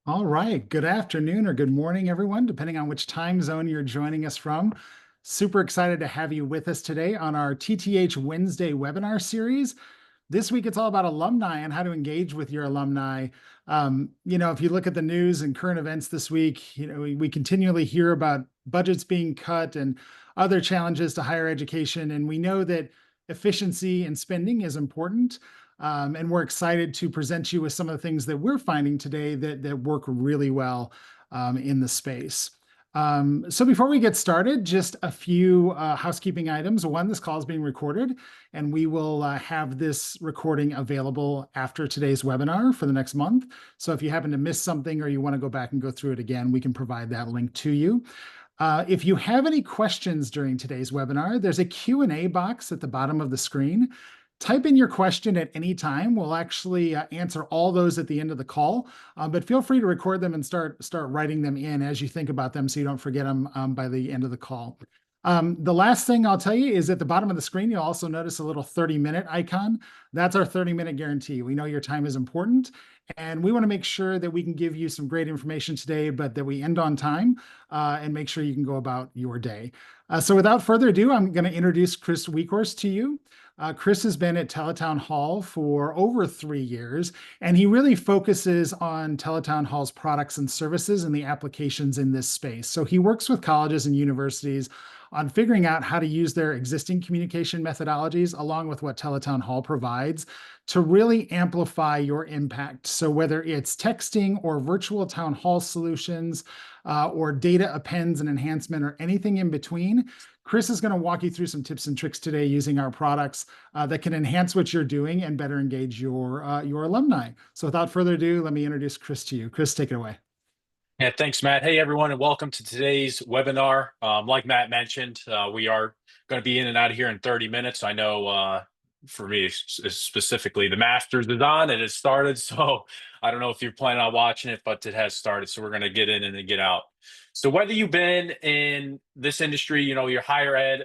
All right. Good afternoon or good morning, everyone, depending on which time zone you're joining us from. Super excited to have you with us today on our TTH Wednesday webinar series. This week, it's all about alumni and how to engage with your alumni. If you look at the news and current events this week, we continually hear about budgets being cut and other challenges to higher education. And we know that efficiency and spending is important. And we're excited to present you with some of the things that we're finding today that work really well in the space. So before we get started, just a few housekeeping items. One, this call is being recorded, and we will have this recording available after today's webinar for the next month. So if you happen to miss something or you want to go back and go through it again, we can provide that link to you. If you have any questions during today's webinar, there's a Q&A box at the bottom of the screen. Type in your question at any time. We'll actually answer all those at the end of the call, but feel free to record them and start writing them in as you think about them so you don't forget them by the end of the call. The last thing I'll tell you is at the bottom of the screen, you'll also notice a little 30-minute icon. That's our 30-minute guarantee. We know your time is important, and we want to make sure that we can give you some great information today, but that we end on time and make sure you can go about your day. So without further ado, I'm going to introduce Chris Weekhorst to you. Chris has been at Tele-Town Hall for over 3 years, and he really focuses on Tele-Town Hall's products and services and the applications in this space. So he works with colleges and universities on figuring out how to use their existing communication methodologies along with what Tele-Town Hall provides to really amplify your impact. So whether it's texting or virtual town hall solutions or data appends and enhancement or anything in between, Chris is going to walk you through some tips and tricks today using our products that can enhance what you're doing and better engage your alumni. So without further ado, let me introduce Chris to you. Chris, take it away. Yeah, thanks, Matt. Hey, everyone, and welcome to today's webinar. Like Matt mentioned, we are going to be in and out of here in 30 minutes. I know for me, specifically, the Masters is on. It has started. So I don't know if you're planning on watching it, but it has started. So we're going to get in and then get out. So whether you've been in this industry, your higher ed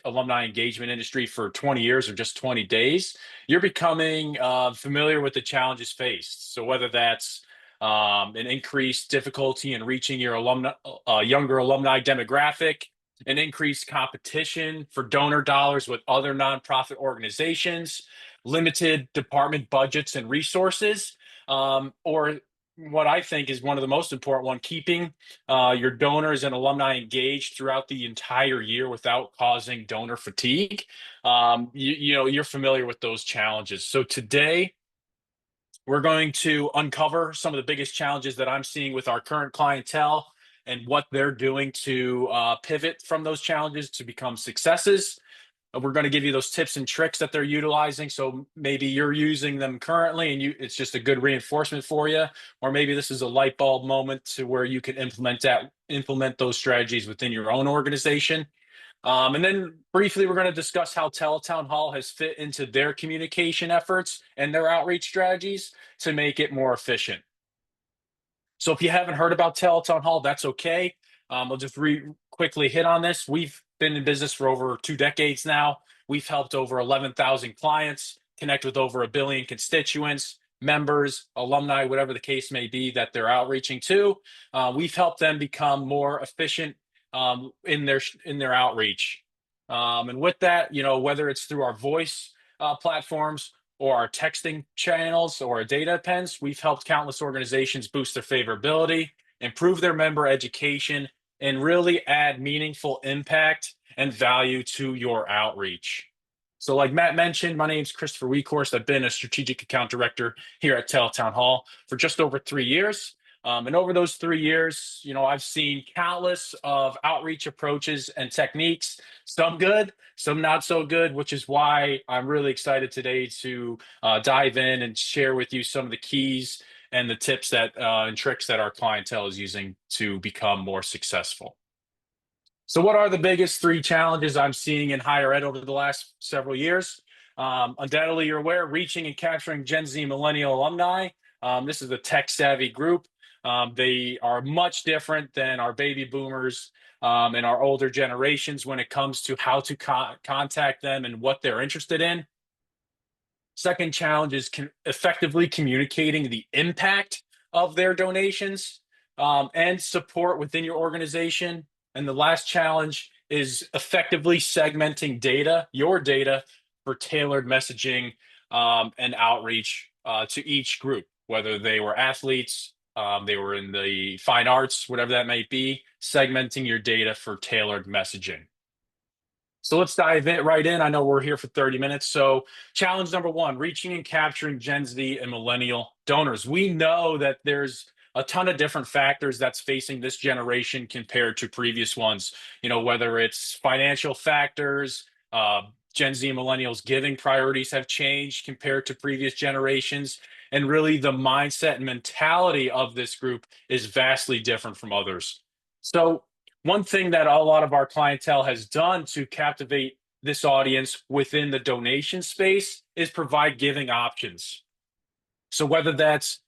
alumni engagement industry for 20 years or just 20 days, you're becoming familiar with the challenges faced. So whether that's an increased difficulty in reaching your younger alumni demographic, an increased competition for donor dollars with other nonprofit organizations, limited department budgets and resources, or what I think is one of the most important one, keeping your donors and alumni engaged throughout the entire year without causing donor fatigue. You're familiar with those challenges. So today, we're going to uncover some of the biggest challenges that I'm seeing with our current clientele and what they're doing to pivot from those challenges to become successes. We're going to give you those tips and tricks that they're utilizing. So maybe you're using them currently and it's just a good reinforcement for you. Or maybe this is a light bulb moment to where you can implement those strategies within your own organization. And then briefly, we're going to discuss how Tele-Town Hall has fit into their communication efforts and their outreach strategies to make it more efficient. So if you haven't heard about Tele-Town Hall, that's okay. I'll just quickly hit on this. We've been in business for over 2 decades now. We've helped over 11,000 clients connect with over 1 billion constituents, members, alumni, whatever the case may be that they're outreaching to. We've helped them become more efficient in their outreach. And with that, whether it's through our voice platforms or our texting channels or our data appends, we've helped countless organizations boost their favorability, improve their member education, and really add meaningful impact and value to your outreach. So like Matt mentioned, my name is Christopher Weekhorst. I've been a strategic account director here at Tele-Town Hall for just over 3 years. And over those 3 years, I've seen countless of outreach approaches and techniques, some good, some not so good, which is why I'm really excited today to dive in and share with you some of the keys and the tips and tricks that our clientele is using to become more successful. So what are the biggest 3 challenges I'm seeing in higher ed over the last several years? Undoubtedly, you're aware, reaching and capturing Gen Z millennial alumni. This is a tech-savvy group. They are much different than our baby boomers and our older generations when it comes to how to contact them and what they're interested in. Second challenge is effectively communicating the impact of their donations and support within your organization. And the last challenge is effectively segmenting data, your data, for tailored messaging and outreach to each group, whether they were athletes, they were in the fine arts, whatever that might be, segmenting your data for tailored messaging. So let's dive right in. I know we're here for 30 minutes. So, challenge number one, reaching and capturing Gen Z and millennial donors. We know that there's a ton of different factors that's facing this generation compared to previous ones. Whether it's financial factors, Gen Z and millennials giving priorities have changed compared to previous generations. And really, the mindset and mentality of this group is vastly different from others. So, one thing that a lot of our clientele has done to captivate this audience within the donation space is provide giving options. So whether that's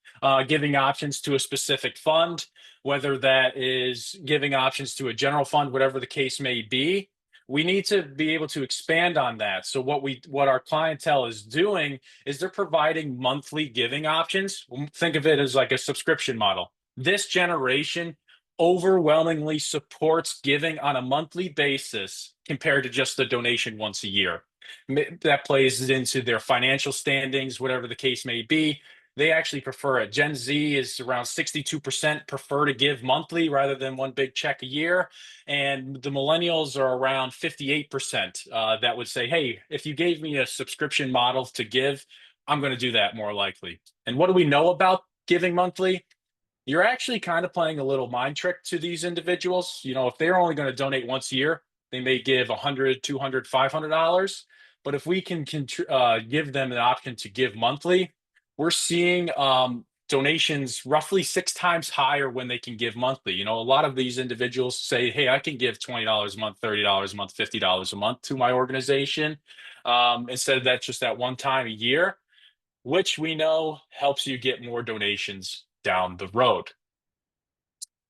giving options to a specific fund, whether that is giving options to a general fund, whatever the case may be, we need to be able to expand on that. So what our clientele is doing is they're providing monthly giving options. Think of it as like a subscription model. This generation overwhelmingly supports giving on a monthly basis compared to just the donation once a year. That plays into their financial standings, whatever the case may be. They actually prefer it. Gen Z is around 62% prefer to give monthly rather than one big check a year. And the millennials are around 58% that would say, hey, if you gave me a subscription model to give, I'm going to do that more likely. And what do we know about giving monthly? You're actually kind of playing a little mind trick to these individuals. If they're only going to donate once a year, they may give $100, $200, $500. But if we can give them an option to give monthly, we're seeing donations roughly 6 times higher when they can give monthly. A lot of these individuals say, hey, I can give $20 a month, $30 a month, $50 a month to my organization instead of that just that one time a year, which we know helps you get more donations down the road.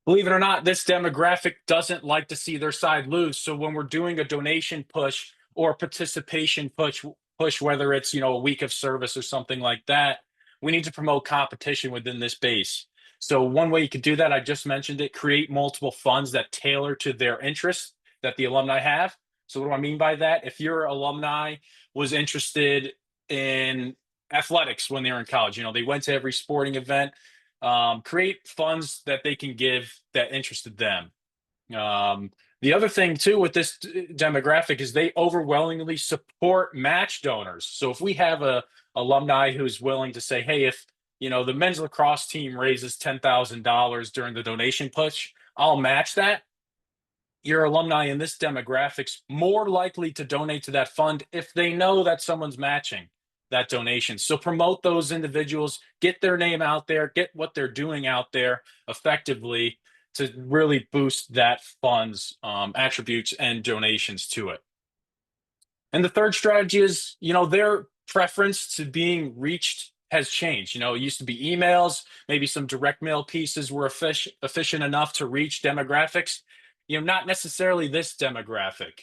Believe it or not, this demographic doesn't like to see their side lose. So when we're doing a donation push or participation push, whether it's a week of service or something like that, we need to promote competition within this base. So one way you could do that, I just mentioned it, create multiple funds that tailor to their interests that the alumni have. So what do I mean by that? If your alumni was interested in athletics when they were in college, they went to every sporting event, create funds that they can give that interested them. The other thing too with this demographic is they overwhelmingly support match donors. So if we have a alumni who's willing to say, hey, if the men's lacrosse team raises $10,000 during the donation push, I'll match that. Your alumni in this demographic's more likely to donate to that fund if they know that someone's matching that donation. So promote those individuals, get their name out there, get what they're doing out there effectively to really boost that fund's attributes and donations to it. And the third strategy is, their preference to being reached has changed. It used to be emails, maybe some direct mail pieces were efficient enough to reach demographics, not necessarily this demographic.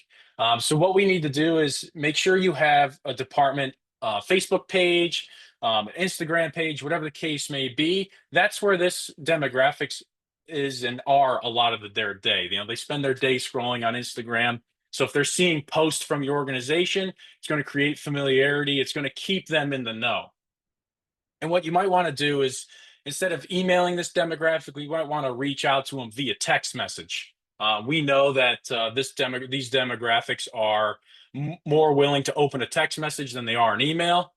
So what we need to do is make sure you have a department Facebook page, Instagram page, whatever the case may be. That's where this demographics is and are a lot of their day. They spend their day scrolling on Instagram. So if they're seeing posts from your organization, it's going to create familiarity. It's going to keep them in the know. And what you might want to do is instead of emailing this demographic, we might want to reach out to them via text message. We know that these demographics are more willing to open a text message than they are an email.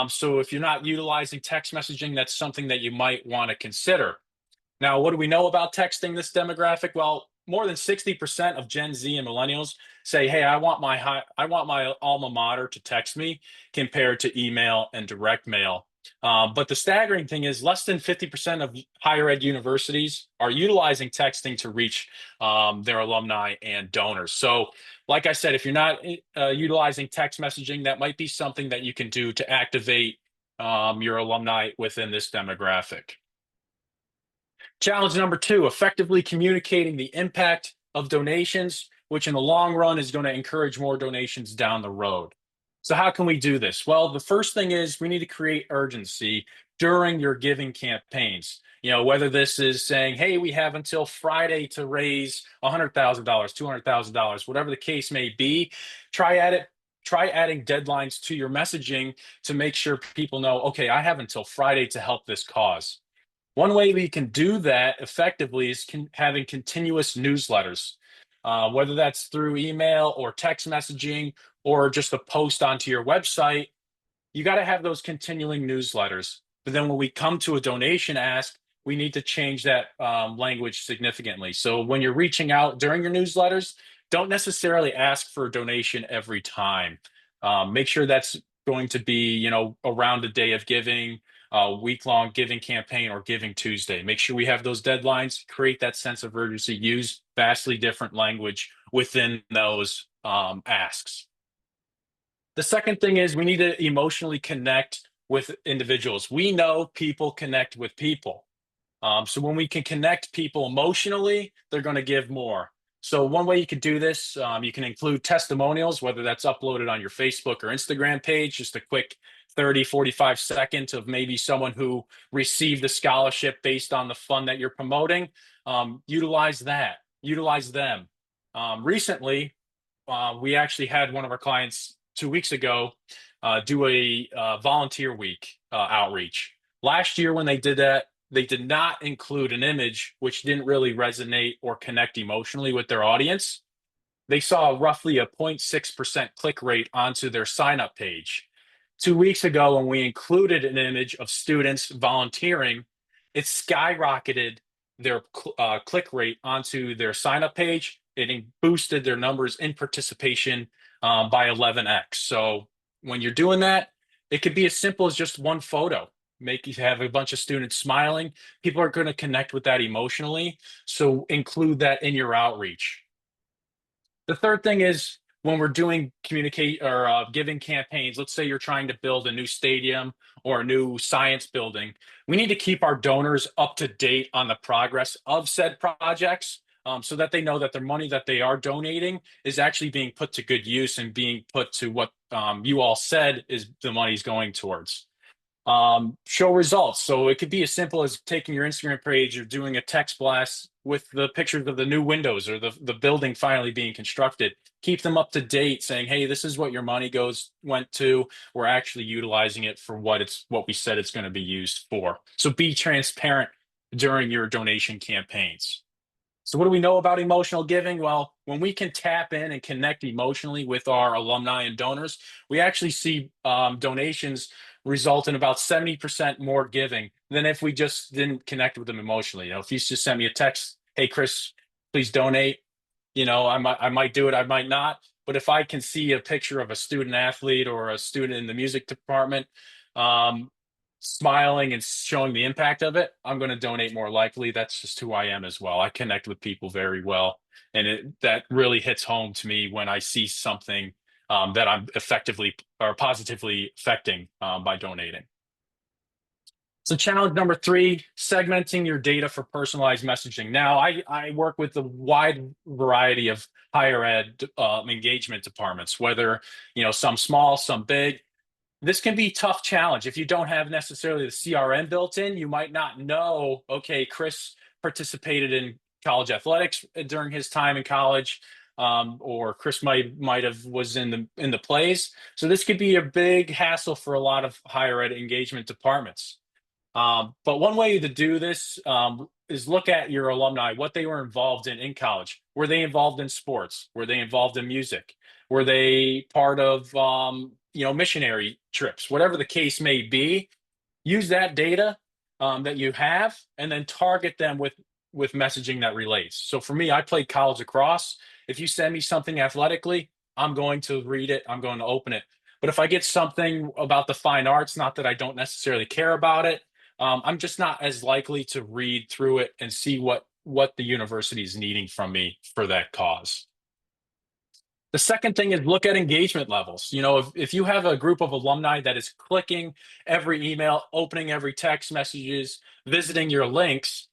So if you're not utilizing text messaging, that's something that you might want to consider. Now, what do we know about texting this demographic? Well, more than 60% of Gen Z and millennials say, hey, I want my alma mater to text me compared to email and direct mail. But the staggering thing is less than 50% of higher ed universities are utilizing texting to reach their alumni and donors. So like I said, if you're not utilizing text messaging, that might be something that you can do to activate your alumni within this demographic. Challenge number 2, effectively communicating the impact of donations, which in the long run is going to encourage more donations down the road. So how can we do this? Well, the first thing is we need to create urgency during your giving campaigns. Whether this is saying, hey, we have until Friday to raise $100,000, $200,000, whatever the case may be, try at it. Try adding deadlines to your messaging to make sure people know, okay, I have until Friday to help this cause. One way we can do that effectively is having continuous newsletters, whether that's through email or text messaging or just a post onto your website. You got to have those continuing newsletters. But then when we come to a donation ask, we need to change that language significantly. So when you're reaching out during your newsletters, don't necessarily ask for a donation every time. Make sure that's going to be, around the day of giving, week-long giving campaign or Giving Tuesday. Make sure we have those deadlines, create that sense of urgency, use vastly different language within those asks. The second thing is we need to emotionally connect with individuals. We know people connect with people. So when we can connect people emotionally, they're going to give more. So one way you could do this, you can include testimonials, whether that's uploaded on your Facebook or Instagram page, just a quick 30, 45 seconds of maybe someone who received a scholarship based on the fund that you're promoting. Utilize that, utilize them. Recently, we actually had one of our clients 2 weeks ago do a volunteer week outreach. Last year, when they did that, they did not include an image, which didn't really resonate or connect emotionally with their audience. They saw roughly a 0.6% click rate onto their sign up page. 2 weeks ago, when we included an image of students volunteering, it skyrocketed their click rate onto their sign up page. It boosted their numbers in participation by 11x. So when you're doing that, it could be as simple as just one photo. Make you have a bunch of students smiling. People are going to connect with that emotionally. So include that in your outreach. The third thing is when we're doing communicate or giving campaigns, let's say you're trying to build a new stadium or a new science building, we need to keep our donors up to date on the progress of said projects, so that they know that the money that they are donating is actually being put to good use and being put to what you all said is the money's going towards. Show results. So it could be as simple as taking your Instagram page or doing a text blast with the pictures of the new windows or the building finally being constructed. Keep them up to date, saying, hey, this is what your money went to. We're actually utilizing it for what we said it's going to be used for. So be transparent during your donation campaigns. So what do we know about emotional giving? Well, when we can tap in and connect emotionally with our alumni and donors, we actually see donations result in about 70% more giving than if we just didn't connect with them emotionally. If you just sent me a text, hey, Chris, please donate. I might do it, I might not. But if I can see a picture of a student athlete or a student in the music department, smiling and showing the impact of it, I'm going to donate more likely. That's just who I am as well. I connect with people very well. And that really hits home to me when I see something that I'm effectively or positively affecting by donating. So challenge number 3, segmenting your data for personalized messaging. Now, I work with a wide variety of higher ed engagement departments, whether, some small, some big. This can be a tough challenge. If you don't have necessarily the CRM built in, you might not know, okay, Chris participated in college athletics during his time in college, or Chris might have was in the plays. So this could be a big hassle for a lot of higher ed engagement departments. But one way to do this is look at your alumni, what they were involved in college. Were they involved in sports? Were they involved in music? Were they part of missionary trips? Whatever the case may be, use that data that you have, and then target them with messaging that relates. So for me, I played college lacrosse. If you send me something athletically, I'm going to read it. I'm going to open it. But if I get something about the fine arts, not that I don't necessarily care about it, I'm just not as likely to read through it and see what the university is needing from me for that cause. The second thing is look at engagement levels. If you have a group of alumni that is clicking every email, opening every text messages, visiting your links,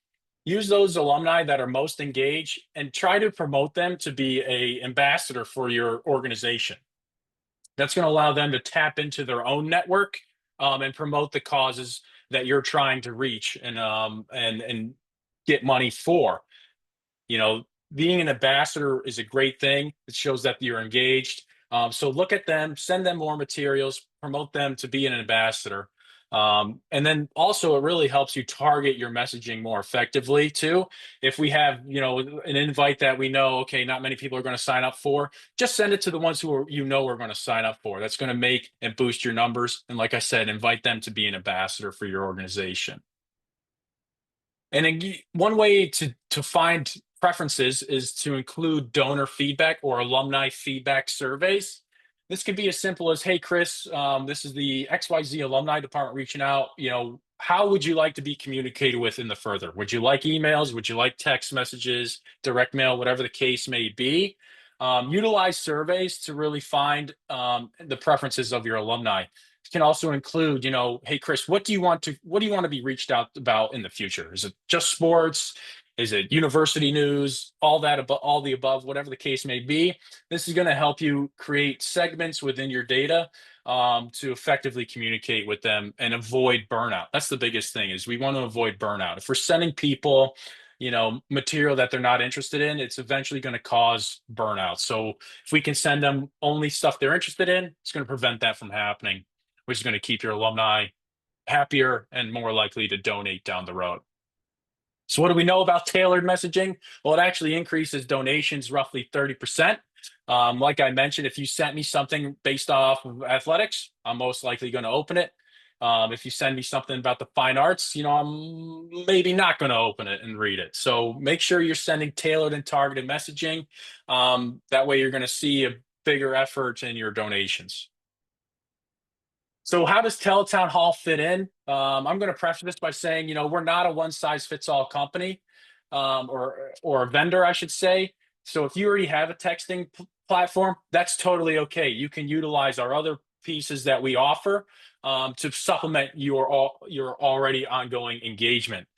use those alumni that are most engaged and try to promote them to be an ambassador for your organization. That's going to allow them to tap into their own network, and promote the causes that you're trying to reach, and get money for. You know, being an ambassador is a great thing. It shows that you're engaged. So look at them, send them more materials, promote them to be an ambassador. And then also it really helps you target your messaging more effectively too. If we have, an invite that we know, okay, not many people are going to sign up for, just send it to the ones who are, are going to sign up for. That's going to make and boost your numbers. And like I said, invite them to be an ambassador for your organization. And one way to find preferences is to include donor feedback or alumni feedback surveys. This could be as simple as, "Hey, Chris, this is the XYZ alumni department reaching out. How would you like to be communicated with in the further? Would you like emails? Would you like text messages, direct mail, whatever the case may be?" Utilize surveys to really find the preferences of your alumni. Can also include, "Hey, Chris, what do you want to be reached out about in the future? Is it just sports? Is it university news? All that above, all the above, whatever the case may be." This is going to help you create segments within your data, to effectively communicate with them and avoid burnout. That's the biggest thing, is we want to avoid burnout. If we're sending people, material that they're not interested in, it's eventually going to cause burnout. So if we can send them only stuff they're interested in, it's going to prevent that from happening, which is going to keep your alumni happier and more likely to donate down the road. So what do we know about tailored messaging? Well, it actually increases donations roughly 30%. Like I mentioned, if you sent me something based off of athletics, I'm most likely going to open it. If you send me something about the fine arts, I'm maybe not going to open it and read it. So make sure you're sending tailored and targeted messaging. That way you're going to see a bigger effort in your donations. So how does Teletown Hall fit in? I'm going to preface this by saying, we're not a one size fits all company, or a vendor, I should say. So if you already have a texting platform, that's totally okay. You can utilize our other pieces that we offer, to supplement your already ongoing engagement.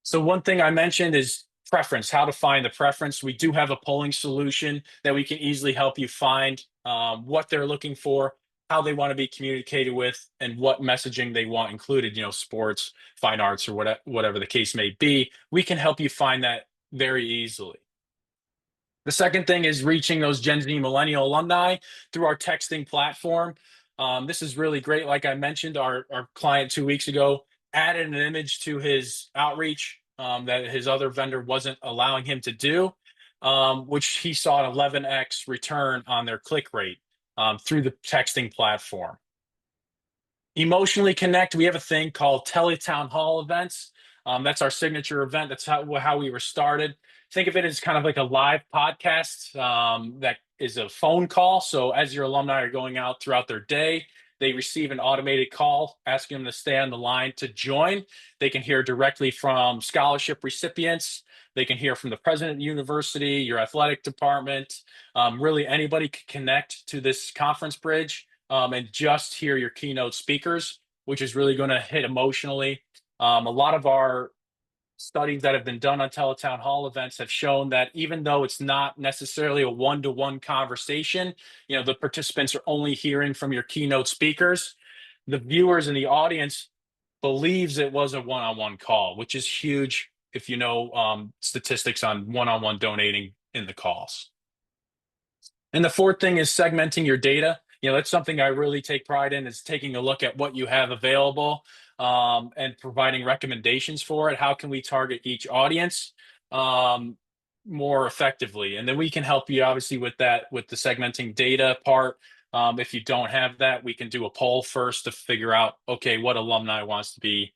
So one thing I mentioned is preference, how to find the preference. We do have a polling solution that we can easily help you find what they're looking for, how they want to be communicated with, and what messaging they want included, sports, fine arts, or whatever the case may be. We can help you find that very easily. The second thing is reaching those Gen Z millennial alumni through our texting platform. This is really great. Like I mentioned, our client 2 weeks ago added an image to his outreach, that his other vendor wasn't allowing him to do, which he saw an 11x return on their click rate, through the texting platform. Emotionally connect. We have a thing called Tele-Town Hall events. That's our signature event. That's how we were started. Think of it as kind of like a live podcast, that is a phone call. So as your alumni are going out throughout their day, they receive an automated call asking them to stay on the line to join. They can hear directly from scholarship recipients. They can hear from the president of the university, your athletic department. Really, anybody can connect to this conference bridge, and just hear your keynote speakers, which is really going to hit emotionally. A lot of our studies that have been done on Teletown Hall events have shown that even though it's not necessarily a one-to-one conversation, the participants are only hearing from your keynote speakers, the viewers and the audience believes it was a one-on-one call, which is huge if you know statistics on one-on-one donating in the calls. And the fourth thing is segmenting your data. That's something I really take pride in, is taking a look at what you have available, and providing recommendations for it. How can we target each audience more effectively? And then we can help you obviously with that, with the segmenting data part. If you don't have that, we can do a poll first to figure out, okay, what alumni wants to be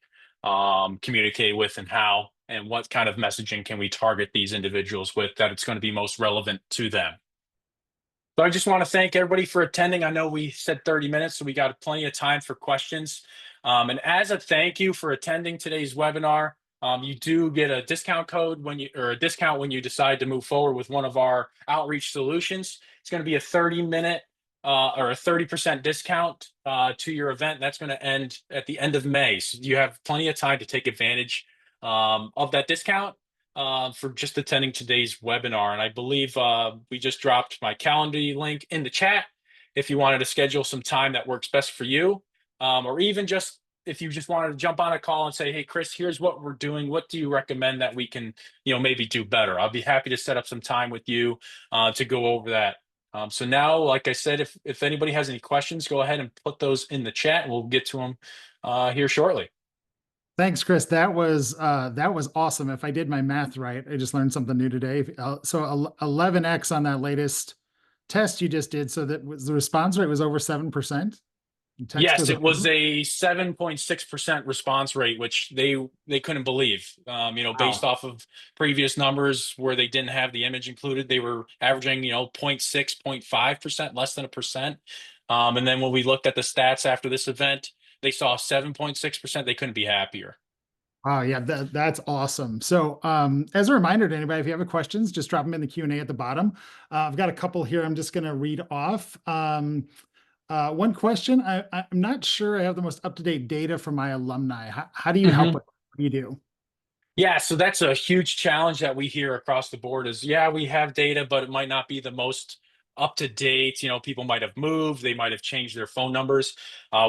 communicated with, and how, and what kind of messaging can we target these individuals with that it's going to be most relevant to them. So I just want to thank everybody for attending. I know we said 30 minutes, so we got plenty of time for questions. And as a thank you for attending today's webinar, you do get a discount code or a discount when you decide to move forward with one of our outreach solutions. It's going to be a 30-minute or a 30% discount to your event. That's going to end at the end of May. So you have plenty of time to take advantage of that discount for just attending today's webinar. And I believe we just dropped my calendar link in the chat. if you wanted to schedule some time that works best for you, or even just if you just wanted to jump on a call and say, "Hey, Chris, here's what we're doing. What do you recommend that we can, maybe do better?" I'll be happy to set up some time with you to go over that. So now, like I said, if anybody has any questions, go ahead and put those in the chat, and we'll get to them here shortly. Thanks, Chris. That was awesome. If I did my math right, I just learned something new today. So 11x on that latest test you just did. So that was the response rate was over 7%. Text Yes, was it was 100. a 7.6% response rate, which they couldn't believe. Based Wow. off of previous numbers where they didn't have the image included, they were averaging, 0.6, 0.5%, less than a percent. And then when we looked at the stats after this event, they saw 7.6%. They couldn't be happier. Oh yeah, that's awesome. So as a reminder to anybody, if you have questions, just drop them in the Q&A at the bottom. I've got a couple here I'm just going to read off. One question, I'm not sure I have the most up-to-date data for my alumni. How do you help with what do you do? Yeah, so that's a huge challenge that we hear across the board is, yeah, we have data, but it might not be the most up to date. People might have moved, they might have changed their phone numbers.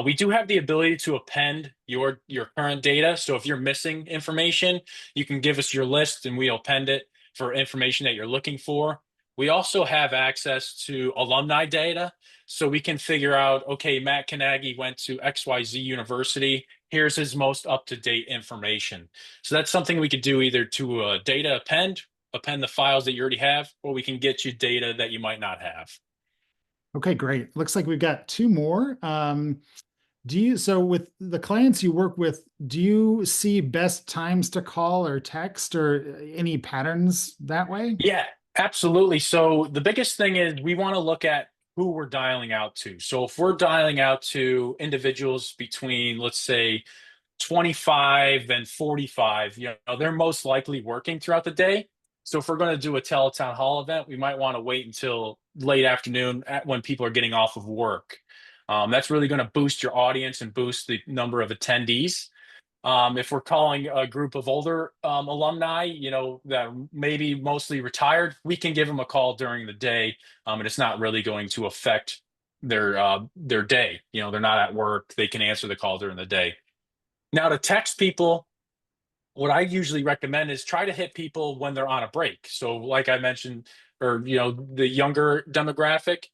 We do have the ability to append your current data. So if you're missing information, you can give us your list and we'll append it for information that you're looking for. We also have access to alumni data. So we can figure out, okay, Matt Kanagi went to XYZ University. Here's his most up-to-date information. So that's something we could do either to data append the files that you already have, or we can get you data that you might not have. Okay, great. Looks like we've got two more. So with the clients you work with, do you see best times to call or text or any patterns that way? Yeah, absolutely. So the biggest thing is we want to look at who we're dialing out to. So if we're dialing out to individuals between, let's say, 25 and 45, they're most likely working throughout the day. So if we're going to do a Tele-Town hall event, we might want to wait until late afternoon when people are getting off of work. That's really going to boost your audience and boost the number of attendees. If we're calling a group of older alumni, that maybe mostly retired, we can give them a call during the day, and it's not really going to affect their day. They're not at work; they can answer the call during the day. Now, to text people, what I usually recommend is try to hit people when they're on a break. So, like I mentioned, or the younger demographic,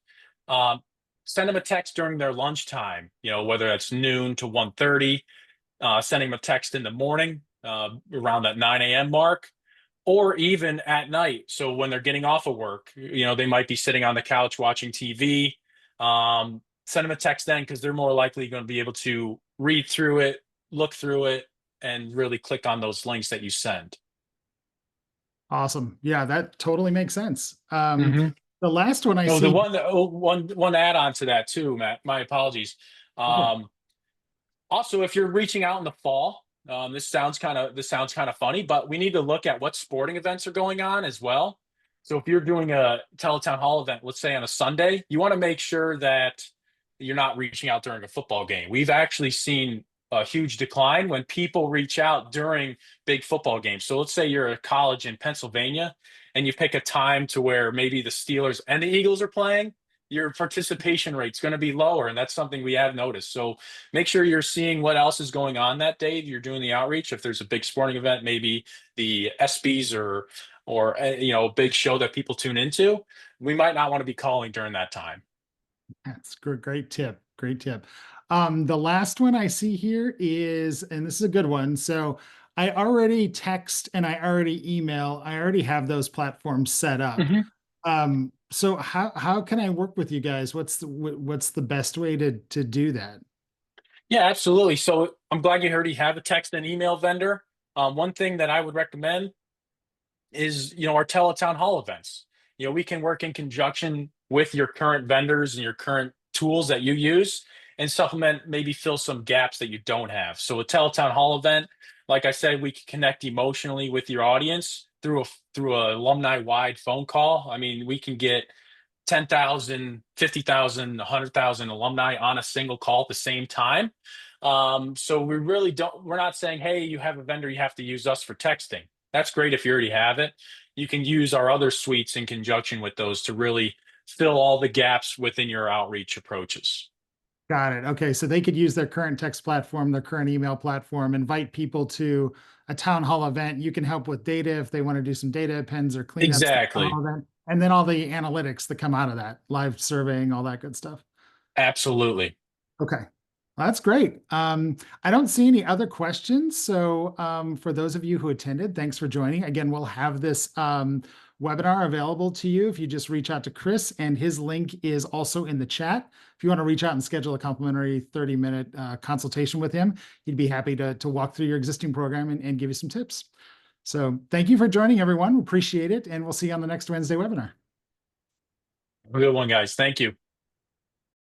um, send them a text during their lunchtime. Whether that's noon to 1:30, sending them a text in the morning around that 9 a.m. mark, or even at night. So when they're getting off of work, they might be sitting on the couch watching TV. Send them a text then because they're more likely going to be able to read through it, look through it, and really click on those links that you send. Awesome. Yeah, that totally makes sense. Mm-hmm. The last one I No, the see. one add on to that too, Matt. My apologies. Um, Also, if you're reaching out in the fall, this sounds kind of funny, but we need to look at what sporting events are going on as well. So if you're doing a Teletown Hall event, let's say on a Sunday, you want to make sure that you're not reaching out during a football game. We've actually seen a huge decline when people reach out during big football games. So let's say you're a college in Pennsylvania and you pick a time to where maybe the Steelers and the Eagles are playing, your participation rate's going to be lower, and that's something we have noticed. So make sure you're seeing what else is going on that day. You're doing the outreach. If there's a big sporting event, maybe the ESPYS or a big show that people tune into, we might not want to be calling during that time. That's great, great tip. Great tip. The last one I see here is, and this is a good one. So I already text and I already email. I already have those platforms set up. Mhm. So how can I work with you guys? What's the best way to do that? Yeah, absolutely. So I'm glad you already have a text and email vendor. One thing that I would recommend is our Teletown Hall events. We can work in conjunction with your current vendors and your current tools that you use and supplement, maybe fill some gaps that you don't have. So a Teletown Hall event, like I said, we can connect emotionally with your audience through a alumni wide phone call. I mean, we can get 10,000, 50,000, 100,000 alumni on a single call at the same time. So we're not saying, hey, you have a vendor, you have to use us for texting. That's great if you already have it. You can use our other suites in conjunction with those to really fill all the gaps within your outreach approaches. Got it. Okay, so they could use their current text platform, their current email platform, invite people to a town hall event. You can help with data if they want to do some data appends or cleanups, the town Exactly. hall event, and then all the analytics that come out of that, live surveying, all that good stuff. Absolutely. Okay. That's great. I don't see any other questions. So for those of you who attended, thanks for joining. Again, we'll have this webinar available to you if you just reach out to Chris, and his link is also in the chat. If you want to reach out and schedule a complimentary 30-minute consultation with him, he'd be happy to walk through your existing program and give you some tips. So thank you for joining, everyone. We appreciate it, and we'll see you on the next Wednesday webinar. Have a good one, guys. Thank you.